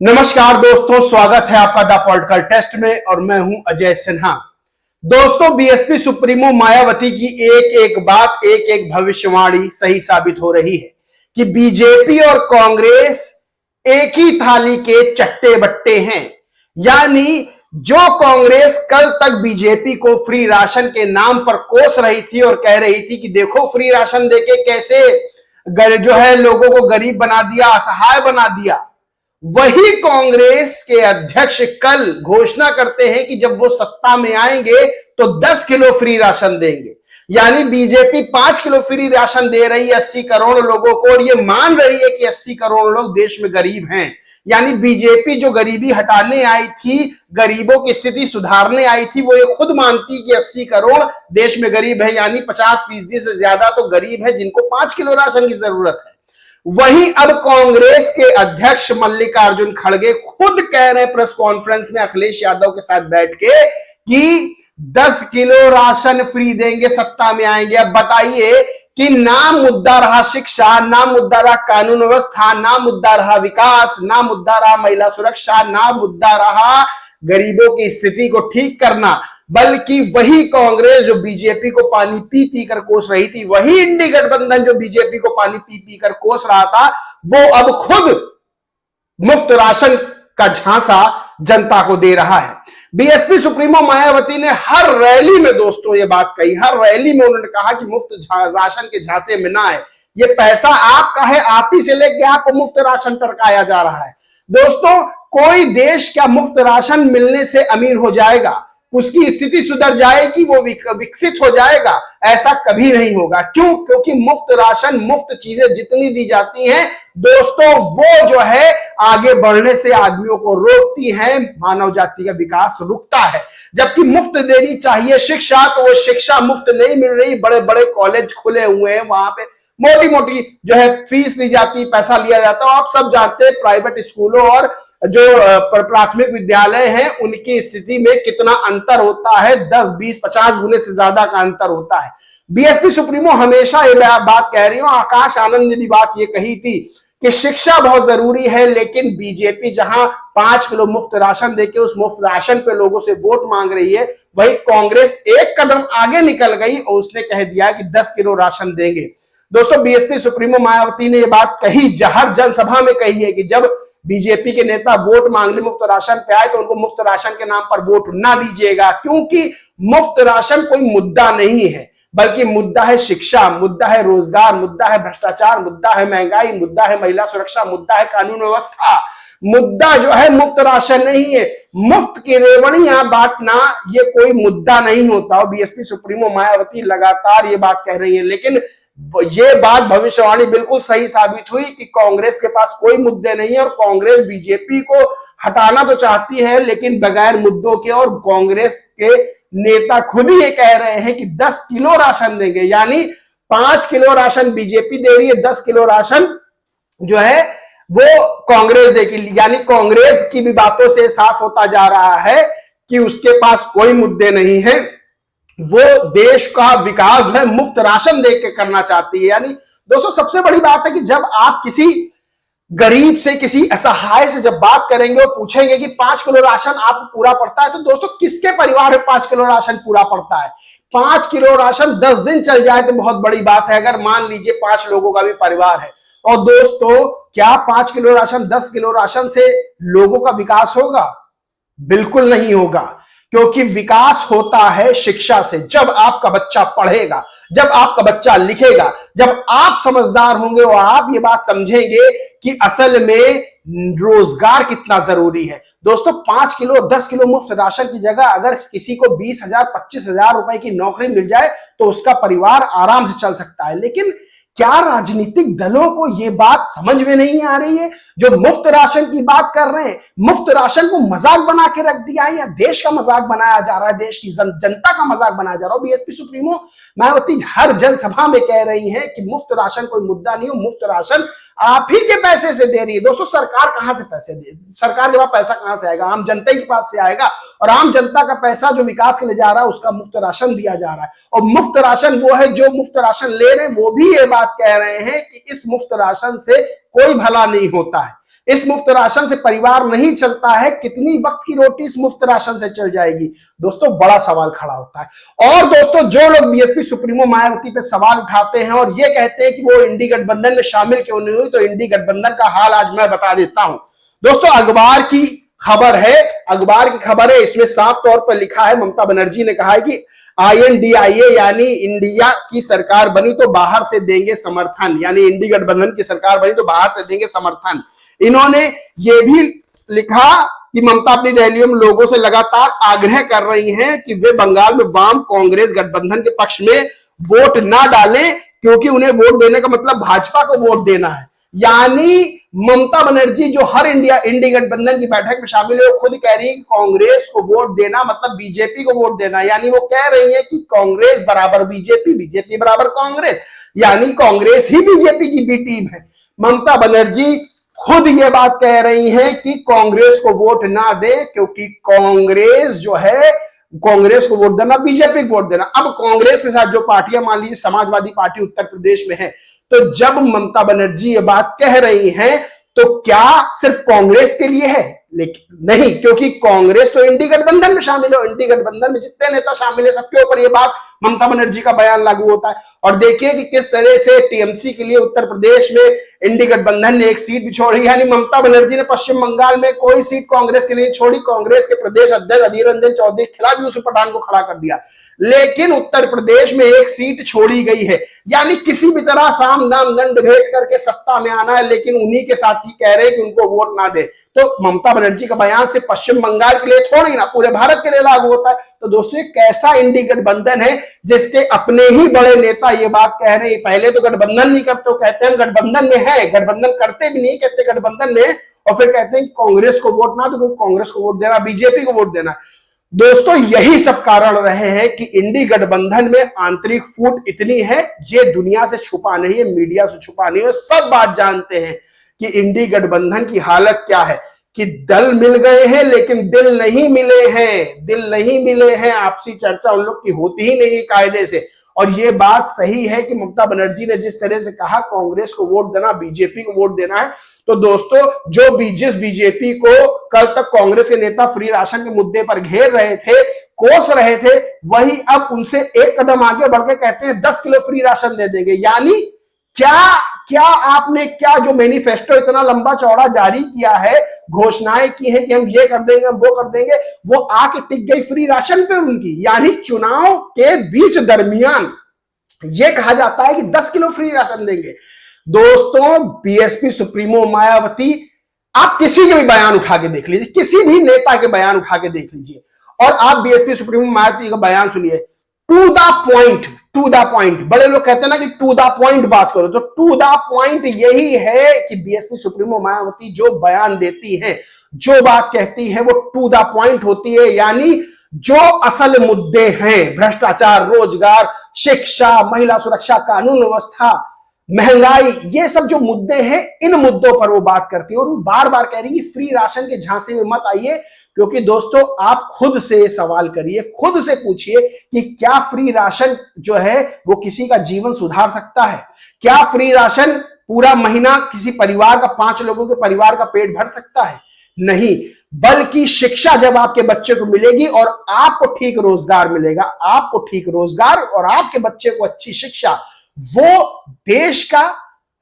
नमस्कार दोस्तों, स्वागत है आपका द पॉलिटिकल टेस्ट में और मैं हूं अजय सिन्हा। दोस्तों, बीएसपी सुप्रीमो मायावती की एक एक बात, एक एक भविष्यवाणी सही साबित हो रही है कि बीजेपी और कांग्रेस एक ही थाली के चट्टे बट्टे हैं। यानी जो कांग्रेस कल तक बीजेपी को फ्री राशन के नाम पर कोस रही थी और कह रही थी कि देखो फ्री राशन देके कैसे जो है लोगों को गरीब बना दिया, असहाय बना दिया, वही कांग्रेस के अध्यक्ष कल घोषणा करते हैं कि जब वो सत्ता में आएंगे तो 10 किलो फ्री राशन देंगे। यानी बीजेपी 5 किलो फ्री राशन दे रही है 80 करोड़ लोगों को और ये मान रही है कि 80 करोड़ लोग देश में गरीब हैं। यानी बीजेपी जो गरीबी हटाने आई थी, गरीबों की स्थिति सुधारने आई थी, वो ये खुद मानती कि 80 करोड़ देश में गरीब है, यानी 50% से ज्यादा तो गरीब है जिनको 5 किलो राशन की जरूरत है। वहीं अब कांग्रेस के अध्यक्ष मल्लिकार्जुन खड़गे खुद कह रहे हैं प्रेस कॉन्फ्रेंस में अखिलेश यादव के साथ बैठ के कि 10 किलो राशन फ्री देंगे, सत्ता में आएंगे। अब बताइए कि ना मुद्दा रहा शिक्षा, ना मुद्दा रहा कानून व्यवस्था, ना मुद्दा रहा विकास, ना मुद्दा रहा महिला सुरक्षा, ना मुद्दा रहा गरीबों की स्थिति को ठीक करना, बल्कि वही कांग्रेस जो बीजेपी को पानी पी पी कर कोस रही थी, वही इंडी गठबंधन जो बीजेपी को पानी पी पी कर कोस रहा था, वो अब खुद मुफ्त राशन का झांसा जनता को दे रहा है। बीएसपी सुप्रीमो मायावती ने हर रैली में दोस्तों ये बात कही, हर रैली में उन्होंने कहा कि मुफ्त राशन के झांसे में ना है, ये पैसा आपका है, आप ही से लेके आपको मुफ्त राशन टरकाया जा रहा है। दोस्तों, कोई देश क्या मुफ्त राशन मिलने से अमीर हो जाएगा, उसकी स्थिति सुधर जाएगी, वो विकसित हो जाएगा? ऐसा कभी नहीं होगा। क्यों? क्योंकि मुफ्त राशन, मुफ्त चीजें जितनी दी जाती हैं दोस्तों, वो जो है आगे बढ़ने से आदमियों को रोकती है, मानव जाति का विकास रुकता है। जबकि मुफ्त देनी चाहिए शिक्षा, तो वो शिक्षा मुफ्त नहीं मिल रही। बड़े बड़े कॉलेज खुले हुए हैं, वहां पे मोटी मोटी जो है फीस ली जाती, पैसा लिया जाता है। आप सब जानते हैं प्राइवेट स्कूलों और जो प्राथमिक विद्यालय हैं उनकी स्थिति में कितना अंतर होता है, 10, 20, 50 गुने से ज्यादा का अंतर होता है। बीएसपी सुप्रीमो हमेशा ये बात कह रही हूं, आकाश आनंद ने भी बात ये कही थी कि शिक्षा बहुत जरूरी है, लेकिन बीजेपी जहां 5 किलो मुफ्त राशन देके उस मुफ्त राशन पे लोगों से वोट मांग रही है, वही कांग्रेस एक कदम आगे निकल गई और उसने कह दिया कि 10 किलो राशन देंगे। दोस्तों, बीएसपी सुप्रीमो मायावती ने यह बात कही, हर जनसभा में कही है कि जब बीजेपी के नेता वोट मांगने मुफ्त राशन पे आए तो उनको मुफ्त राशन के नाम पर वोट ना दीजिएगा, क्योंकि मुफ्त राशन कोई मुद्दा नहीं है, बल्कि मुद्दा है शिक्षा, मुद्दा है रोजगार, मुद्दा है भ्रष्टाचार, मुद्दा है महंगाई, मुद्दा है महिला सुरक्षा, मुद्दा है कानून व्यवस्था। मुद्दा जो है मुफ्त राशन नहीं है। मुफ्त की रेवड़ियां बांटना ये कोई मुद्दा नहीं होता। और बीएसपी सुप्रीमो मायावती लगातार ये बात कह रही है, लेकिन ये बात भविष्यवाणी बिल्कुल सही साबित हुई कि कांग्रेस के पास कोई मुद्दे नहीं है और कांग्रेस बीजेपी को हटाना तो चाहती है लेकिन बगैर मुद्दों के। और कांग्रेस के नेता खुद ही ये कह रहे हैं कि 10 किलो राशन देंगे, यानी 5 किलो राशन बीजेपी दे रही है, 10 किलो राशन जो है वो कांग्रेस देगी। यानी कांग्रेस की भी बातों से साफ होता जा रहा है कि उसके पास कोई मुद्दे नहीं है, वो देश का विकास है मुफ्त राशन दे के करना चाहती है। यानी दोस्तों, सबसे बड़ी बात है कि जब आप किसी गरीब से, किसी असहाय से जब बात करेंगे और पूछेंगे कि 5 किलो राशन आपको पूरा पड़ता है, तो दोस्तों किसके परिवार में 5 किलो राशन पूरा पड़ता है? 5 किलो राशन 10 दिन चल जाए तो बहुत बड़ी बात है, अगर मान लीजिए 5 लोगों का भी परिवार है। और दोस्तों, क्या 5 किलो राशन, 10 किलो राशन से लोगों का विकास होगा? बिल्कुल नहीं होगा, क्योंकि विकास होता है शिक्षा से। जब आपका बच्चा पढ़ेगा, जब आपका बच्चा लिखेगा, जब आप समझदार होंगे और आप ये बात समझेंगे कि असल में रोजगार कितना जरूरी है। दोस्तों, 5 किलो 10 किलो मुफ्त राशन की जगह अगर किसी को 20,000 25,000 रुपए की नौकरी मिल जाए तो उसका परिवार आराम से चल सकता है। लेकिन क्या राजनीतिक दलों को यह बात समझ में नहीं आ रही है? जो मुफ्त राशन की बात कर रहे हैं, मुफ्त राशन को मजाक बना के रख दिया है या देश का मजाक बनाया जा रहा है, देश की जनता का मजाक बनाया जा रहा है। बीएसपी सुप्रीमो मायावती हर जनसभा में कह रही हैं कि मुफ्त राशन कोई मुद्दा नहीं हो, मुफ्त राशन आप ही के पैसे से दे रही है। दोस्तों, सरकार कहां से पैसे दे? सरकार के पास पैसा कहां से आएगा? आम जनता के पास से आएगा, और आम जनता का पैसा जो विकास के लिए जा रहा है उसका मुफ्त राशन दिया जा रहा है। और मुफ्त राशन वो है जो मुफ्त राशन ले रहे हैं, वो भी ये बात कह रहे हैं कि इस मुफ्त राशन से कोई भला नहीं होता है। इस मुफ्त राशन से परिवार नहीं चलता है, कितनी वक्त की रोटी इस मुफ्त राशन से चल जाएगी? दोस्तों बड़ा सवाल खड़ा होता है। और दोस्तों जो लोग बीएसपी सुप्रीमो मायावती पे सवाल उठाते हैं और ये कहते हैं कि वो इंडी गठबंधन में शामिल क्यों नहीं हुई, तो इंडी गठबंधन का हाल आज मैं बता देता हूं। दोस्तों अखबार की खबर है, अखबार की खबर है, इसमें साफ तौर पर लिखा है, ममता बनर्जी ने कहा है कि INDIA यानी इंडिया की सरकार बनी तो बाहर से देंगे समर्थन, यानी इंडी गठबंधन की सरकार बनी तो बाहर से देंगे समर्थन। इन्होंने ये भी लिखा कि ममता अपनी रैलियों में लोगों से लगातार आग्रह कर रही हैं कि वे बंगाल में वाम कांग्रेस गठबंधन के पक्ष में वोट ना डालें, क्योंकि उन्हें वोट देने का मतलब भाजपा को वोट देना है। यानी ममता बनर्जी जो हर इंडी गठबंधन की बैठक में शामिल है, वो खुद कह रही है कि कांग्रेस को वोट देना मतलब बीजेपी को वोट देना। यानी वो कह रही है कि कांग्रेस बराबर बीजेपी, बीजेपी बराबर कांग्रेस, यानी कांग्रेस ही बीजेपी की बी टीम है। ममता बनर्जी खुद ये बात कह रही हैं कि कांग्रेस को वोट ना दे, क्योंकि कांग्रेस जो है, कांग्रेस को वोट देना बीजेपी को वोट देना। अब कांग्रेस के साथ जो पार्टियां, मान लीजिए समाजवादी पार्टी उत्तर प्रदेश में है, तो जब ममता बनर्जी ये बात कह रही हैं तो क्या सिर्फ कांग्रेस के लिए है? लेकिन नहीं, क्योंकि कांग्रेस तो इंडी गठबंधन में शामिल है, इंडी गठबंधन में जितने नेता शामिल है सबके ऊपर ये बात ममता बनर्जी का बयान लागू होता है। और देखिए कि किस तरह से टीएमसी के लिए उत्तर प्रदेश में इंडी गठबंधन ने एक सीट भी छोड़ी, यानी ममता बनर्जी ने पश्चिम बंगाल में कोई सीट कांग्रेस के लिए छोड़ी। कांग्रेस के प्रदेश अध्यक्ष अधीर रंजन चौधरी के खिलाफ यूसुफ पठान को खड़ा कर दिया, लेकिन उत्तर प्रदेश में एक सीट छोड़ी गई है। यानी किसी भी तरह साम दाम दंड भेद करके सत्ता में आना है, लेकिन उन्हीं के साथ ही कह रहे हैं कि उनको वोट ना दे। तो ममता बनर्जी का बयान से पश्चिम बंगाल के लिए थोड़ी ना, पूरे भारत के लिए लागू होता है। तो दोस्तों ये कैसा इंडी गठबंधन है जिसके अपने ही बड़े नेता ये बात कह रहे हैं? पहले तो गठबंधन नहीं करते, तो कहते हैं गठबंधन में है, गठबंधन करते भी नहीं, कहते गठबंधन में, और फिर कहते हैं कि कांग्रेस को वोट ना, तो कांग्रेस को वोट देना, बीजेपी को वोट देना। दोस्तों यही सब कारण रहे हैं कि इंडी गठबंधन में आंतरिक फूट इतनी है, ये दुनिया से छुपा नहीं है, मीडिया से छुपा नहीं है, सब बात जानते हैं कि इंडी गठबंधन की हालत क्या है, कि दल मिल गए हैं लेकिन दिल नहीं मिले हैं, दिल नहीं मिले हैं। आपसी चर्चा उन लोग की होती ही नहीं कायदे से। और ये बात सही है कि ममता बनर्जी ने जिस तरह से कहा कांग्रेस को वोट देना, बीजेपी को वोट देना है, तो दोस्तों जो जिस बीजेपी को कल तक कांग्रेस के नेता फ्री राशन के मुद्दे पर घेर रहे थे, कोस रहे थे, वही अब उनसे एक कदम आगे बढ़ के कहते हैं 10 किलो फ्री राशन दे देंगे। यानी क्या आपने क्या जो मैनिफेस्टो इतना लंबा चौड़ा जारी किया है, घोषणाएं की है कि हम ये कर देंगे, हम वो कर देंगे, वो आके टिक गई फ्री राशन पे उनकी। यानी चुनाव के बीच दरमियान ये कहा जाता है कि 10 किलो फ्री राशन देंगे। दोस्तों बीएसपी सुप्रीमो मायावती, आप किसी के भी बयान उठा के देख लीजिए, किसी भी नेता के बयान उठा के देख लीजिए, और आप बीएसपी सुप्रीमो मायावती का बयान सुनिए, to the point, to the point. बड़े लोग कहते हैं ना कि टू द पॉइंट बात करो, तो टू द पॉइंट यही है कि बीएसपी सुप्रीमो मायावती जो बयान देती है, जो बात कहती है, वो टू द पॉइंट होती है। यानी जो असल मुद्दे हैं, भ्रष्टाचार, रोजगार, शिक्षा, महिला सुरक्षा, कानून व्यवस्था, महंगाई, ये सब जो मुद्दे हैं, इन मुद्दों पर वो बात करती है। और वो बार बार कह रही है कि फ्री राशन के झांसे में मत आइए, क्योंकि दोस्तों आप खुद से सवाल करिए, खुद से पूछिए कि क्या फ्री राशन जो है वो किसी का जीवन सुधार सकता है? क्या फ्री राशन पूरा महीना किसी परिवार का, 5 लोगों के परिवार का पेट भर सकता है? नहीं, बल्कि शिक्षा जब आपके बच्चे को मिलेगी और आपको ठीक रोजगार मिलेगा, आपको ठीक रोजगार और आपके बच्चे को अच्छी शिक्षा, वो देश का,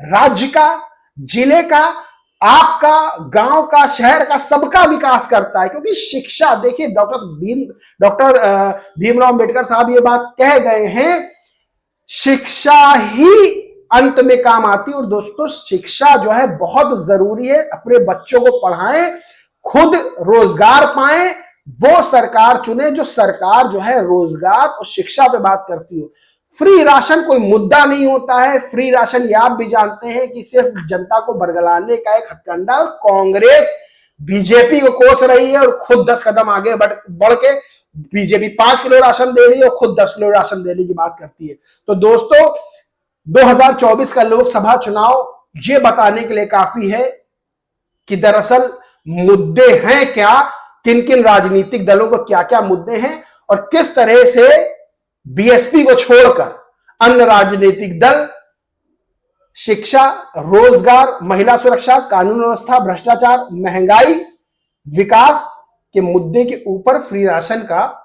राज्य का, जिले का, आपका, गांव का, शहर का, सबका विकास करता है। क्योंकि शिक्षा, देखिए डॉक्टर भीमराव अंबेडकर साहब ये बात कह गए हैं, शिक्षा ही अंत में काम आती है। और दोस्तों शिक्षा जो है बहुत जरूरी है, अपने बच्चों को पढ़ाएं, खुद रोजगार पाएं, वो सरकार चुने जो सरकार जो है रोजगार और शिक्षा पे बात करती हो। फ्री राशन कोई मुद्दा नहीं होता है। फ्री राशन ये आप भी जानते हैं कि सिर्फ जनता को बरगलाने का एक हथकंडा, और कांग्रेस बीजेपी को कोस रही है और खुद 10 कदम आगे बढ़ के बीजेपी 5 किलो राशन दे रही है और खुद 10 किलो राशन देने की बात करती है। तो दोस्तों 2024 का लोकसभा चुनाव ये बताने के लिए काफी है कि दरअसल मुद्दे हैं क्या, किन किन राजनीतिक दलों को क्या क्या मुद्दे हैं, और किस तरह से बीएसपी को छोड़कर अन्य राजनीतिक दल शिक्षा, रोजगार, महिला सुरक्षा, कानून व्यवस्था, भ्रष्टाचार, महंगाई, विकास के मुद्दे के ऊपर फ्री राशन का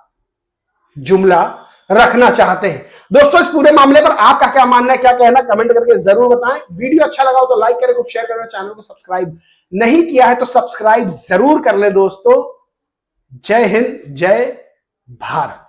जुमला रखना चाहते हैं। दोस्तों, इस पूरे मामले पर आपका क्या मानना है, क्या कहना, कमेंट करके जरूर बताएं। वीडियो अच्छा लगा हो तो लाइक करें, खूब शेयर करें, चैनल को सब्सक्राइब नहीं किया है तो सब्सक्राइब जरूर कर लें दोस्तों। जय हिंद, जय भारत।